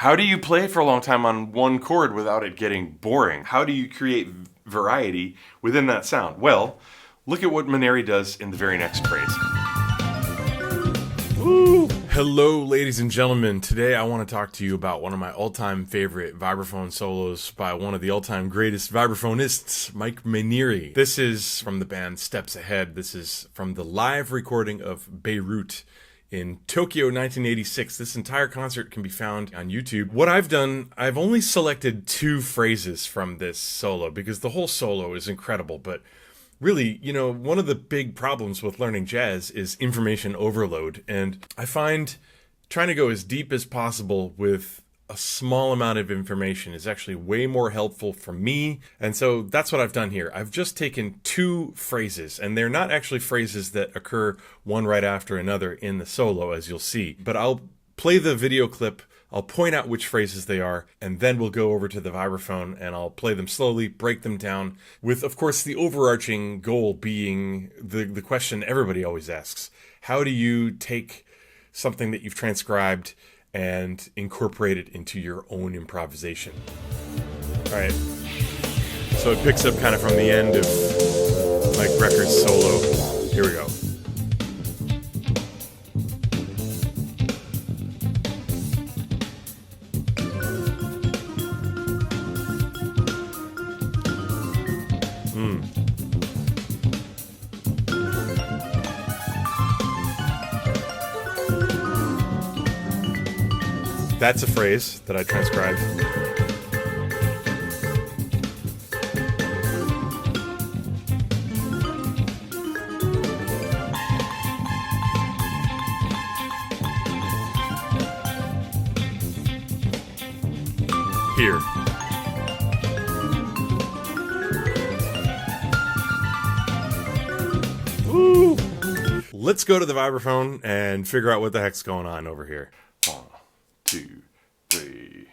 How do you play for a long time on one chord without it getting boring? How do you create variety within that sound? Well, look at what Mainieri does in the very next phrase. Woo! Hello, ladies and gentlemen. Today I want to talk to you about one of my all-time favorite vibraphone solos by one of the all-time greatest vibraphonists, Mike Mainieri. This is from the band Steps Ahead. This is from the live recording of BEIRUT in Tokyo 1986. This entire concert can be found on YouTube. What I've done, I've only selected 2 phrases from this solo because the whole solo is incredible, but really, one of the big problems with learning jazz is information overload, and I find trying to go as deep as possible with a small amount of information is actually way more helpful for me, and so that's what I've done here. I've just taken 2 phrases, and they're not actually phrases that occur one right after another in the solo, as you'll see, but I'll play the video clip, I'll point out which phrases they are, and then we'll go over to the vibraphone and I'll play them slowly, break them down, with, of course, the overarching goal being the question everybody always asks. How do you take something that you've transcribed and incorporate it into your own improvisation? All right. So it picks up kind of from the end of Mike Brecker's solo. Here we go. That's a phrase that I transcribed. Here. Woo! Let's go to the vibraphone and figure out what the heck's going on over here. 1, 2, 3.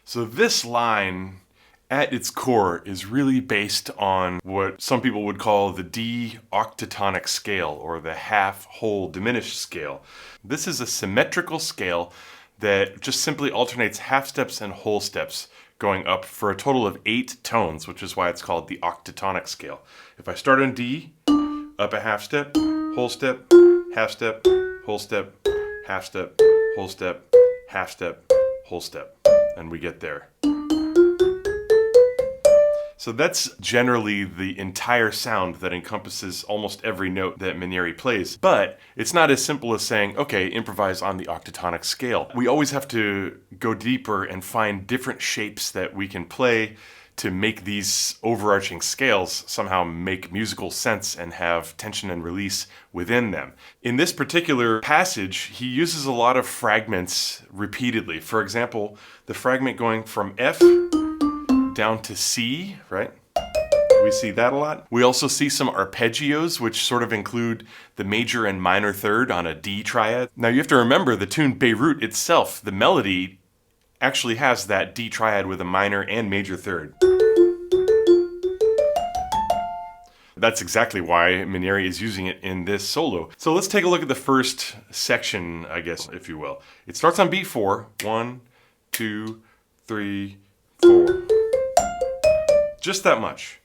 So this line, at its core, is really based on what some people would call the D octatonic scale, or the half-whole diminished scale. This is a symmetrical scale that just simply alternates half steps and whole steps, going up for a total of 8 tones, which is why it's called the octatonic scale. If I start on D, up a half step, whole step, half step, whole step, half step, whole step, half step, whole step, and we get there. So that's generally the entire sound that encompasses almost every note that Mainieri plays. But it's not as simple as saying, okay, improvise on the octatonic scale. We always have to go deeper and find different shapes that we can play to make these overarching scales somehow make musical sense and have tension and release within them. In this particular passage, he uses a lot of fragments repeatedly. For example, the fragment going from F down to C, right? We see that a lot. We also see some arpeggios, which sort of include the major and minor third on a D triad. Now you have to remember the tune BEIRUT itself, the melody actually has that D triad with a minor and major third. That's exactly why Mainieri is using it in this solo. So let's take a look at the first section, I guess, if you will. It starts on beat 4. 1, 2, 3, 4. Just that much.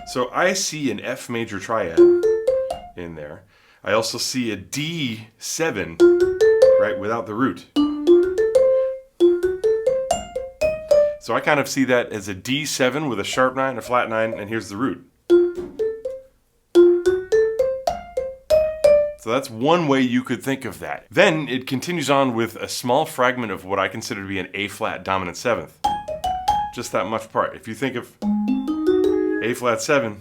So I see an F major triad in there. I also see a D7, right, without the root. So I kind of see that as a D7 with a sharp 9, a flat 9, and here's the root. So that's one way you could think of that. Then it continues on with a small fragment of what I consider to be an A flat dominant 7th. Just that much part. If you think of A flat 7,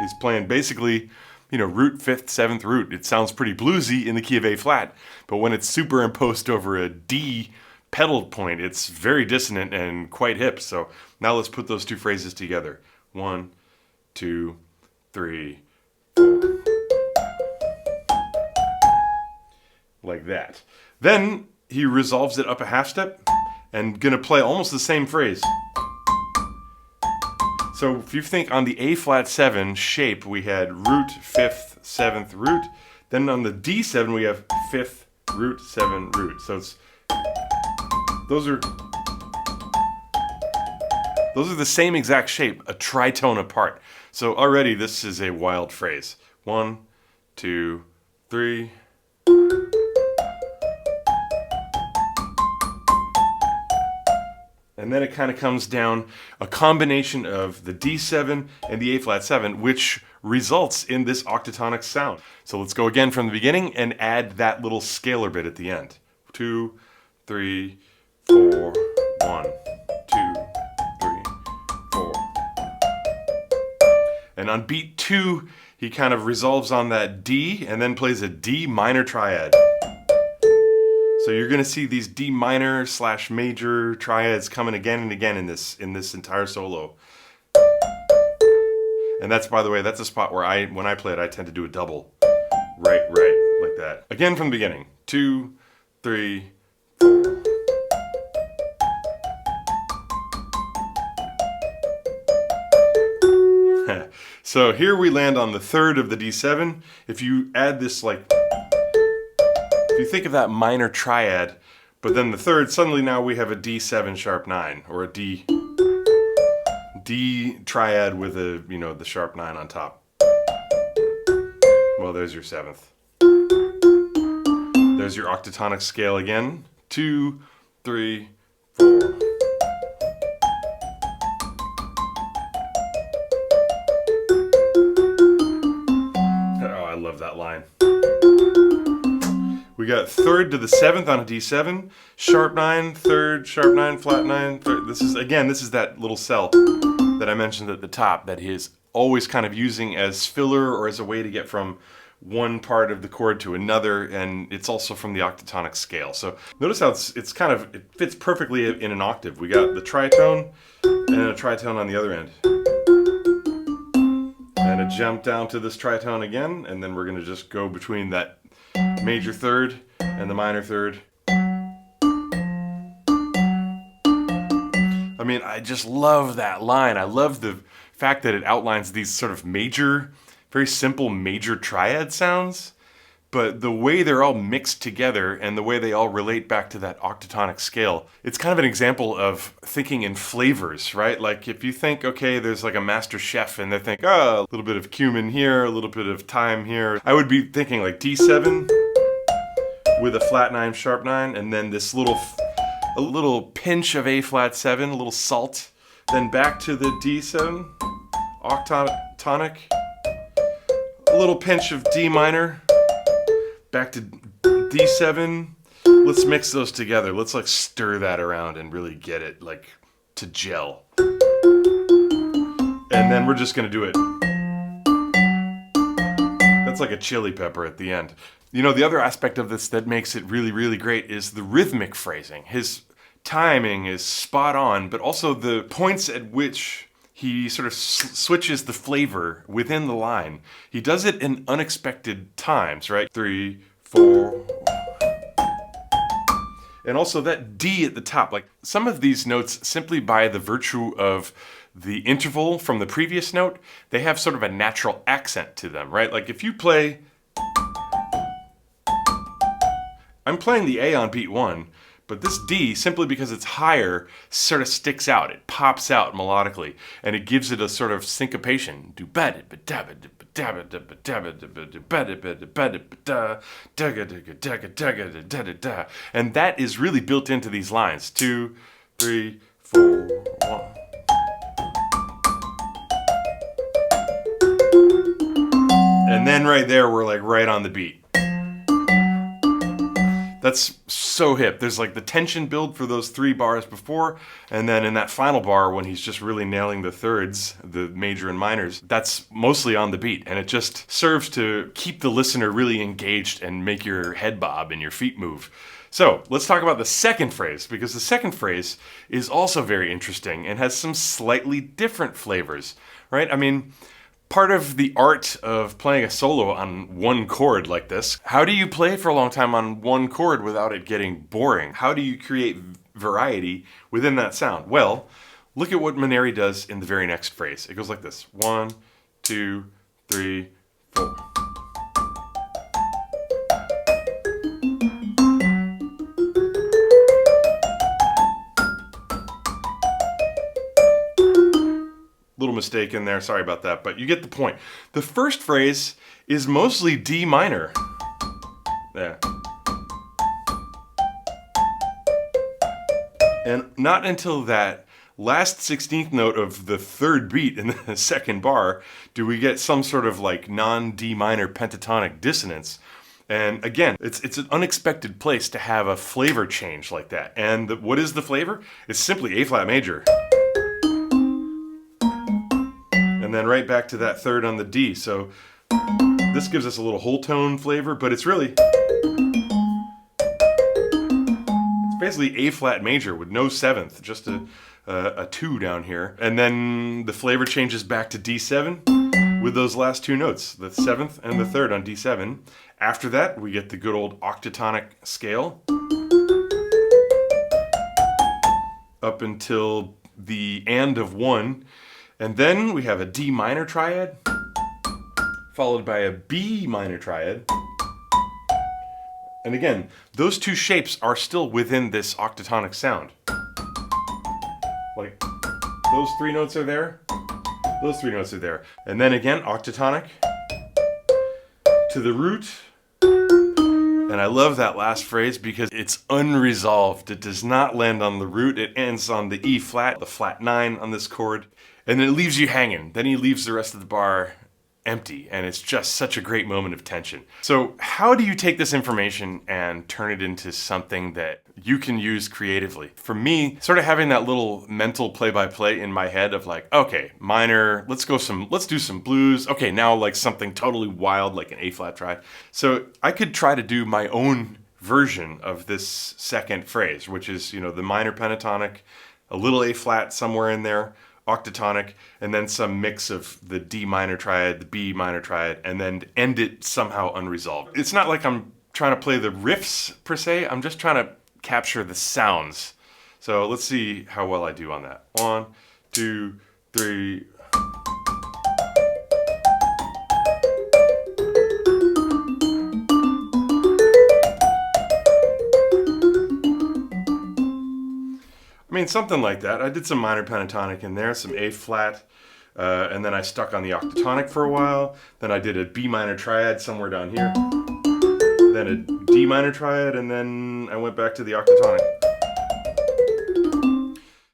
he's playing basically, root 5th, 7th root. It sounds pretty bluesy in the key of A flat, but when it's superimposed over a D pedal point, it's very dissonant and quite hip. So now let's put those 2 phrases together. 1, 2, 3, 4. Like that. Then he resolves it up a half step and gonna play almost the same phrase. So if you think on the A flat 7 shape, we had root, 5th, 7th, root. Then on the D7 we have 5th, root, 7, root. So it's those are the same exact shape, a tritone apart. So already this is a wild phrase. 1, 2, 3. And then it kind of comes down a combination of the D7 and the A flat 7, which results in this octatonic sound. So let's go again from the beginning and add that little scalar bit at the end. 2, 3, 4, 1, 2, 3, 4. And on beat 2, he kind of resolves on that D and then plays a D minor triad. So you're going to see these D minor / major triads coming again and again in this entire solo. And that's, by the way, that's a spot where when I play it, I tend to do a double. Right, like that. Again from the beginning. 2, 3, 4. So here we land on the 3rd of the D7. If you add this if you think of that minor triad, but then the 3rd, suddenly now we have a D7 sharp 9, or a D triad with the sharp 9 on top. Well, there's your 7th. There's your octatonic scale again. 2, 3, 4. Oh, I love that line. We got 3rd to the 7th on a D7, sharp 9, 3rd, sharp 9, flat 9, 3rd. This is that little cell that I mentioned at the top that he is always kind of using as filler or as a way to get from one part of the chord to another, and it's also from the octatonic scale. So notice how it fits perfectly in an octave. We got the tritone and a tritone on the other end. And a jump down to this tritone again, and then we're going to just go between that major 3rd and the minor 3rd. I mean, I just love that line. I love the fact that it outlines these sort of very simple major triad sounds, but the way they're all mixed together and the way they all relate back to that octatonic scale, it's kind of an example of thinking in flavors, right? Like if you think, okay, there's like a master chef and they think, oh, a little bit of cumin here, a little bit of thyme here. I would be thinking like D7 with a flat 9, sharp 9, and then this a little pinch of A flat 7, a little salt, then back to the D7, octatonic, a little pinch of D minor, back to D7. Let's mix those together. Let's stir that around and really get it to gel. And then we're just gonna do it. That's like a chili pepper at the end. The other aspect of this that makes it really, really great is the rhythmic phrasing. His timing is spot on, but also the points at which he sort of switches the flavor within the line. He does it in unexpected times, right? 3, 4. And also that D at the top. Some of these notes, simply by the virtue of the interval from the previous note, they have sort of a natural accent to them, right? If you play... I'm playing the A on beat 1, but this D, simply because it's higher, sort of sticks out. It pops out melodically, and it gives it a sort of syncopation. And that is really built into these lines. 2, 3, 4, 1. And then right there, we're right on the beat. That's so hip. There's the tension build for those 3 bars before, and then in that final bar when he's just really nailing the thirds, the major and minors, that's mostly on the beat, and it just serves to keep the listener really engaged and make your head bob and your feet move. So let's talk about the second phrase, because the second phrase is also very interesting and has some slightly different flavors. right? I mean, part of the art of playing a solo on one chord like this, how do you play for a long time on one chord without it getting boring? How do you create variety within that sound? Well, look at what Mainieri does in the very next phrase. It goes like this. 1, 2, 3, 4. Little mistake in there, sorry about that, but you get the point. The first phrase is mostly D minor. There. And not until that last 16th note of the third beat in the second bar do we get some sort of like non-D minor pentatonic dissonance. And again, it's an unexpected place to have a flavor change like that. And what is the flavor? It's simply A flat major. And then right back to that third on the D. So this gives us a little whole tone flavor, but it's basically A flat major with no seventh, just a 2 down here. And then the flavor changes back to D7 with those last two notes, the 7th and the 3rd on D7. After that, we get the good old octatonic scale up until the and of 1. And then we have a D minor triad, followed by a B minor triad. And again, those two shapes are still within this octatonic sound. Like, those 3 notes are there, those 3 notes are there. And then again, octatonic to the root. And I love that last phrase because it's unresolved. It does not land on the root, it ends on the E flat, the flat 9 on this chord. And then it leaves you hanging. Then he leaves the rest of the bar empty, and it's just such a great moment of tension. So how do you take this information and turn it into something that you can use creatively? For me, sort of having that little mental play-by-play in my head of like, okay, minor, let's do some blues. Okay, now like something totally wild like an A flat triad. So I could try to do my own version of this second phrase, which is, the minor pentatonic, a little A flat somewhere in there, octatonic, and then some mix of the D minor triad, the B minor triad, and then end it somehow unresolved. It's not like I'm trying to play the riffs per se, I'm just trying to capture the sounds. So let's see how well I do on that. 1, 2, 3. I mean, something like that. I did some minor pentatonic in there, some A flat, and then I stuck on the octatonic for a while. Then I did a B minor triad somewhere down here. Then a D minor triad, and then I went back to the octatonic.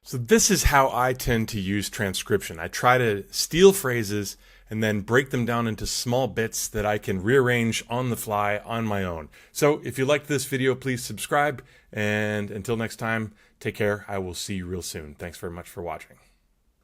So this is how I tend to use transcription. I try to steal phrases and then break them down into small bits that I can rearrange on the fly on my own. So if you liked this video, please subscribe, and until next time, take care. I will see you real soon. Thanks very much for watching.